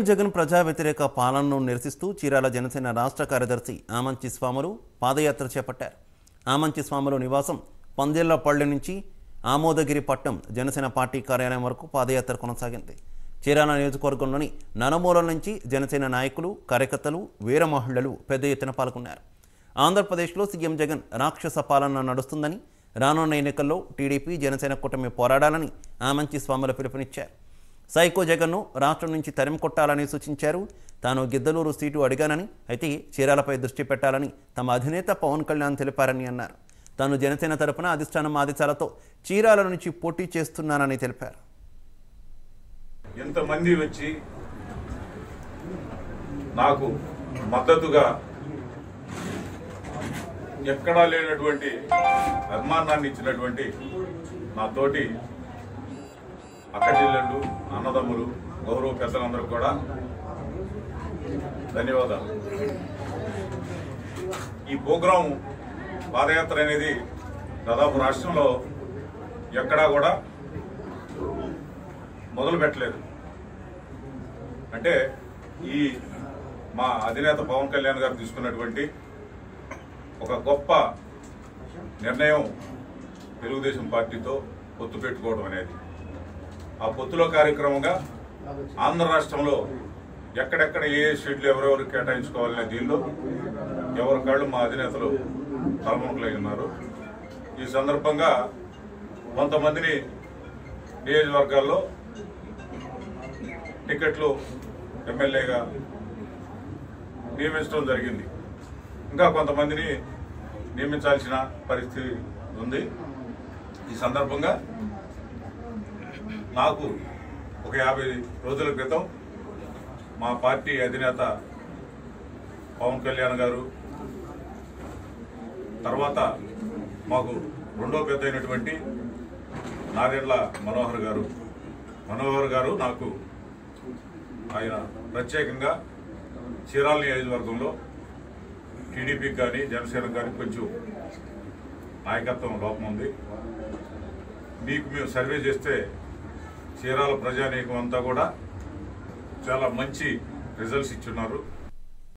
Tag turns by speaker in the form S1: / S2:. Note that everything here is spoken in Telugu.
S1: జగన్ ప్రజా వ్యతిరేక పాలనను నిరసిస్తూ చీరాల జనసేన రాష్ట్ర కార్యదర్శి ఆమంచి స్వాములు పాదయాత్ర చేపట్టారు. ఆమంచి స్వాములు నివాసం పందేళ్లపల్లి నుంచి ఆమోదగిరి పట్టం జనసేన పార్టీ కార్యాలయం వరకు పాదయాత్ర కొనసాగింది. చీరాల నియోజకవర్గంలోని నలుమూలల నుంచి జనసేన నాయకులు, కార్యకర్తలు, వీర మహిళలు పెద్ద ఎత్తున పాల్గొన్నారు. ఆంధ్రప్రదేశ్లో సీఎం జగన్ రాక్షస పాలన నడుస్తుందని, రానున్న ఎన్నికల్లో టీడీపీ జనసేన కూటమి పోరాడాలని ఆమంచి స్వాములు పిలుపునిచ్చారు. సైకో జగన్ను రాష్ట్రం నుంచి తరిమి కొట్టాలని సూచించారు. తాను గిద్దలూరు సీటు అడిగానని, అయితే చీరాలపై దృష్టి పెట్టాలని తమ అధినేత పవన్ కళ్యాణ్ తెలిపారని అన్నారు. తాను జనసేన తరపున అధిష్టానం ఆదేశాలతో చీరాల నుంచి పోటీ చేస్తున్నానని తెలిపారు.
S2: ఎంతమంది వచ్చి నాకు మద్దతుగా ఎక్కడా లేనటువంటి అభిమానాన్ని ఇచ్చినటువంటి నా తోటి అక్క చెల్లెళ్ళు, అన్నదమ్ములు, గౌరవ పెద్దలందరూ కూడా ధన్యవాదాలు. ఈ ప్రోగ్రాం పాదయాత్ర అనేది దాదాపు రాష్ట్రంలో ఎక్కడా కూడా మొదలు పెట్టలేదు. అంటే ఈ మా అధినేత పవన్ కళ్యాణ్ గారు తీసుకున్నటువంటి ఒక గొప్ప నిర్ణయం తెలుగుదేశం పార్టీతో పొత్తు పెట్టుకోవడం అనేది. ఆ పొత్తులో కార్యక్రమంగా ఆంధ్ర రాష్ట్రంలో ఎక్కడెక్కడ ఏ సీట్లు ఎవరెవరు కేటాయించుకోవాలనే దీనిలో ఎవరి కాళ్ళు మా అధినేతలు తలమునకలై ఉన్నారు. ఈ సందర్భంగా కొంతమందిని నియోజకవర్గాల్లో టికెట్లు ఎమ్మెల్యేగా నియమించడం జరిగింది. ఇంకా కొంతమందిని నియమించాల్సిన పరిస్థితి ఉంది. ఈ సందర్భంగా నాకు ఒక 50 రోజుల క్రితం మా పార్టీ అధినేత పవన్ కళ్యాణ్ గారు, తర్వాత మాకు రెండో పెద్ద అయినటువంటి నాదెండ్ల మనోహర్ గారు నాకు ఆయన ప్రత్యేకంగా చీరాల నియోజకవర్గంలో టీడీపీకి కానీ జనసేనకు కానీ కొంచెం నాయకత్వం లోపం ఉంది, మీకు మేము సర్వే చేస్తే చీరాల ప్రజానీకం అంతా కూడా చాలా మంచి రిజల్ట్స్ ఇచ్చున్నారు.